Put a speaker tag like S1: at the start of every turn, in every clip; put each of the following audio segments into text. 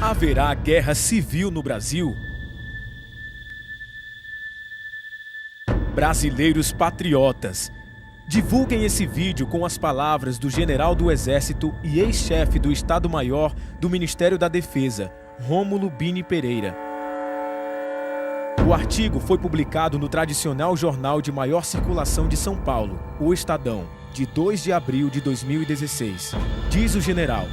S1: Haverá guerra civil no Brasil? Brasileiros patriotas, divulguem esse vídeo com as palavras do general do Exército e ex-chefe do Estado-Maior do Ministério da Defesa, Rômulo Bini Pereira. O artigo foi publicado no tradicional jornal de maior circulação de São Paulo, o Estadão, de 2 de abril de 2016. Diz o general: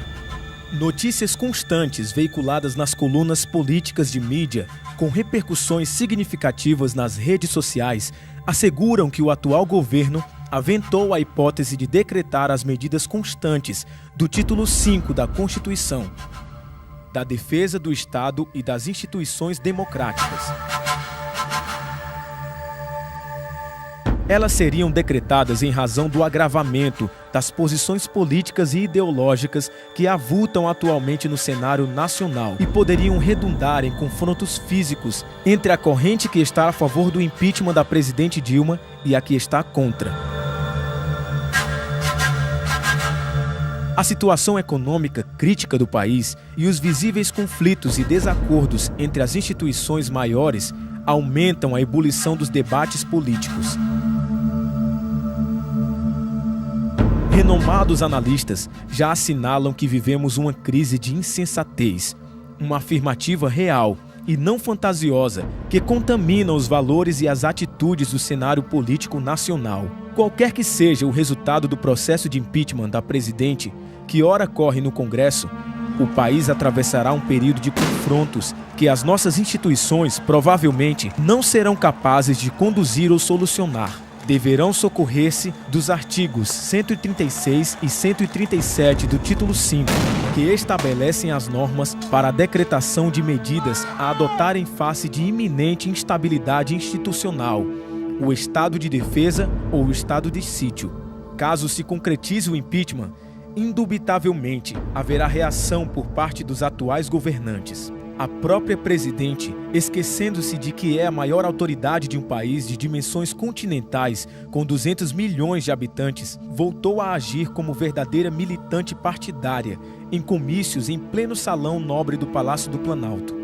S1: notícias constantes veiculadas nas colunas políticas de mídia, com repercussões significativas nas redes sociais, asseguram que o atual governo aventou a hipótese de decretar as medidas constantes do título 5 da Constituição, da defesa do Estado e das instituições democráticas. Elas seriam decretadas em razão do agravamento das posições políticas e ideológicas que avultam atualmente no cenário nacional e poderiam redundar em confrontos físicos entre a corrente que está a favor do impeachment da presidente Dilma e a que está contra. A situação econômica crítica do país e os visíveis conflitos e desacordos entre as instituições maiores aumentam a ebulição dos debates políticos. Renomados analistas já assinalam que vivemos uma crise de insensatez, uma afirmativa real e não fantasiosa que contamina os valores e as atitudes do cenário político nacional. Qualquer que seja o resultado do processo de impeachment da presidente, que ora corre no Congresso, o país atravessará um período de confrontos que as nossas instituições provavelmente não serão capazes de conduzir ou solucionar. Deverão socorrer-se dos artigos 136 e 137 do título 5, que estabelecem as normas para a decretação de medidas a adotar em face de iminente instabilidade institucional, o estado de defesa ou o estado de sítio. Caso se concretize o impeachment, indubitavelmente haverá reação por parte dos atuais governantes. A própria presidente, esquecendo-se de que é a maior autoridade de um país de dimensões continentais, com 200 milhões de habitantes, voltou a agir como verdadeira militante partidária, em comícios em pleno salão nobre do Palácio do Planalto.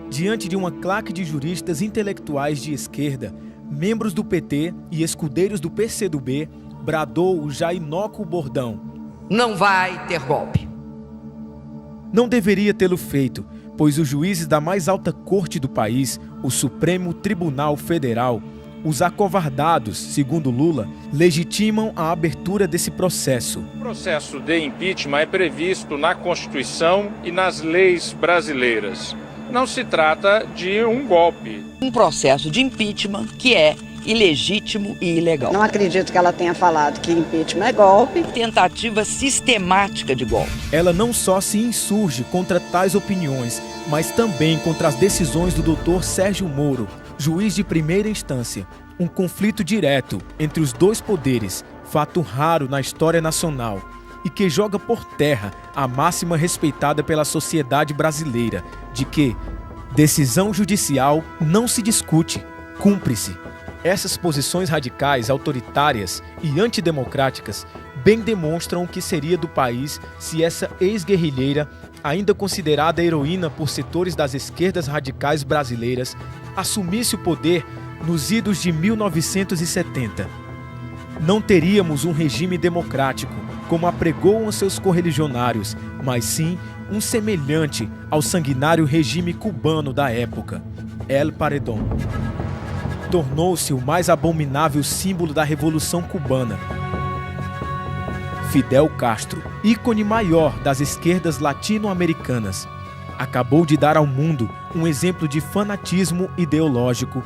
S1: Diante de uma claque de juristas intelectuais de esquerda, membros do PT e escudeiros do PCdoB, bradou o já inócuo bordão:
S2: não vai ter golpe.
S1: Não deveria tê-lo feito, pois os juízes da mais alta corte do país, o Supremo Tribunal Federal, os acovardados, segundo Lula, legitimam a abertura desse processo.
S3: O processo de impeachment é previsto na Constituição e nas leis brasileiras. Não se trata de um golpe.
S2: Um processo de impeachment que é ilegítimo e ilegal.
S4: Não acredito que ela tenha falado que impeachment é golpe.
S2: Tentativa sistemática de golpe.
S1: Ela não só se insurge contra tais opiniões, mas também contra as decisões do Dr. Sérgio Moro, juiz de primeira instância. Um conflito direto entre os dois poderes, fato raro na história nacional, e que joga por terra a máxima respeitada pela sociedade brasileira, de que decisão judicial não se discute, cumpre-se. Essas posições radicais, autoritárias e antidemocráticas bem demonstram o que seria do país se essa ex-guerrilheira, ainda considerada heroína por setores das esquerdas radicais brasileiras, assumisse o poder nos idos de 1970. Não teríamos um regime democrático, como apregoam seus correligionários, mas sim um semelhante ao sanguinário regime cubano da época, El Paredón. Tornou-se o mais abominável símbolo da Revolução Cubana. Fidel Castro, ícone maior das esquerdas latino-americanas, acabou de dar ao mundo um exemplo de fanatismo ideológico,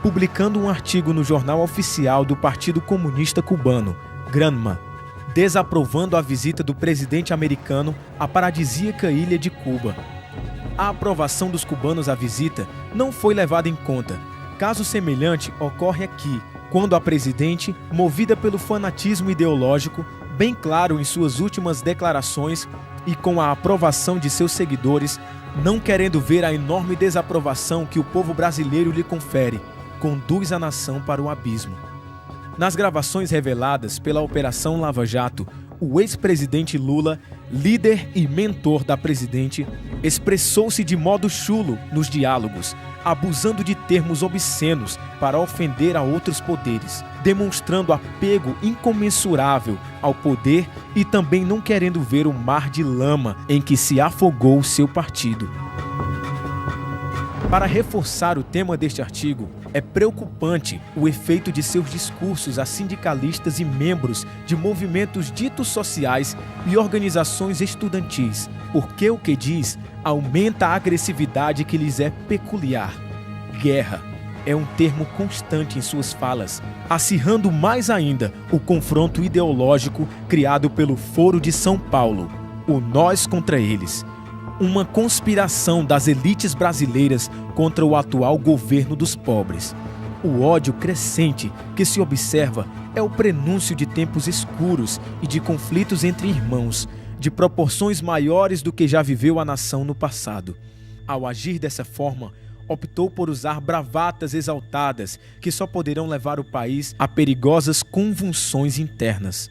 S1: publicando um artigo no jornal oficial do Partido Comunista Cubano, Granma, desaprovando a visita do presidente americano à paradisíaca ilha de Cuba. A aprovação dos cubanos à visita não foi levada em conta. Caso semelhante ocorre aqui, quando a presidente, movida pelo fanatismo ideológico, bem claro em suas últimas declarações e com a aprovação de seus seguidores, não querendo ver a enorme desaprovação que o povo brasileiro lhe confere, conduz a nação para o abismo. Nas gravações reveladas pela Operação Lava Jato, o ex-presidente Lula, líder e mentor da presidente, expressou-se de modo chulo nos diálogos, abusando de termos obscenos para ofender a outros poderes, demonstrando apego incomensurável ao poder e também não querendo ver o mar de lama em que se afogou o seu partido. Para reforçar o tema deste artigo, é preocupante o efeito de seus discursos a sindicalistas e membros de movimentos ditos sociais e organizações estudantis, porque o que diz aumenta a agressividade que lhes é peculiar. Guerra é um termo constante em suas falas, acirrando mais ainda o confronto ideológico criado pelo Foro de São Paulo, o nós contra eles. Uma conspiração das elites brasileiras contra o atual governo dos pobres. O ódio crescente que se observa é o prenúncio de tempos escuros e de conflitos entre irmãos, de proporções maiores do que já viveu a nação no passado. Ao agir dessa forma, optou por usar bravatas exaltadas que só poderão levar o país a perigosas convulsões internas.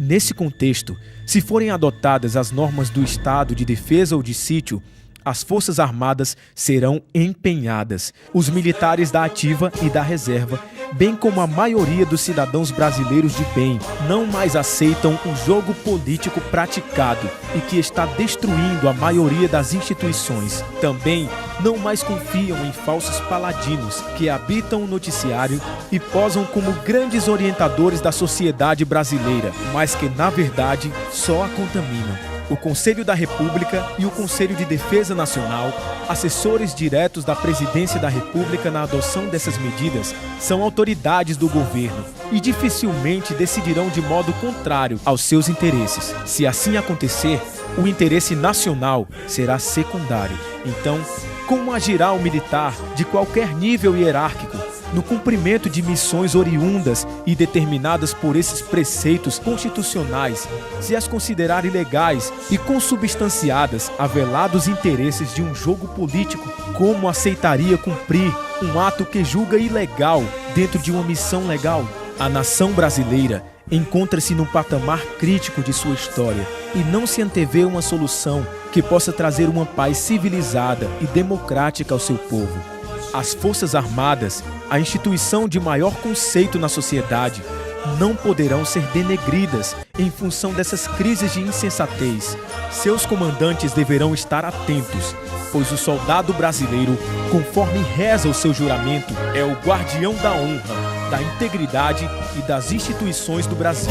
S1: Nesse contexto, se forem adotadas as normas do estado de defesa ou de sítio, as Forças Armadas serão empenhadas. Os militares da ativa e da reserva, bem como a maioria dos cidadãos brasileiros de bem, não mais aceitam o jogo político praticado e que está destruindo a maioria das instituições. Também não mais confiam em falsos paladinos que habitam o noticiário e posam como grandes orientadores da sociedade brasileira, mas que, na verdade, só a contaminam. O Conselho da República e o Conselho de Defesa Nacional, assessores diretos da Presidência da República na adoção dessas medidas, são autoridades do governo e dificilmente decidirão de modo contrário aos seus interesses. Se assim acontecer, o interesse nacional será secundário. Então, como agirá o militar de qualquer nível hierárquico no cumprimento de missões oriundas e determinadas por esses preceitos constitucionais, se as considerar ilegais e consubstanciadas a velados interesses de um jogo político? Como aceitaria cumprir um ato que julga ilegal dentro de uma missão legal? A nação brasileira encontra-se num patamar crítico de sua história e não se antevê uma solução que possa trazer uma paz civilizada e democrática ao seu povo. As Forças Armadas, a instituição de maior conceito na sociedade, não poderão ser denegridas em função dessas crises de insensatez. Seus comandantes deverão estar atentos, pois o soldado brasileiro, conforme reza o seu juramento, é o guardião da honra, da integridade e das instituições do Brasil.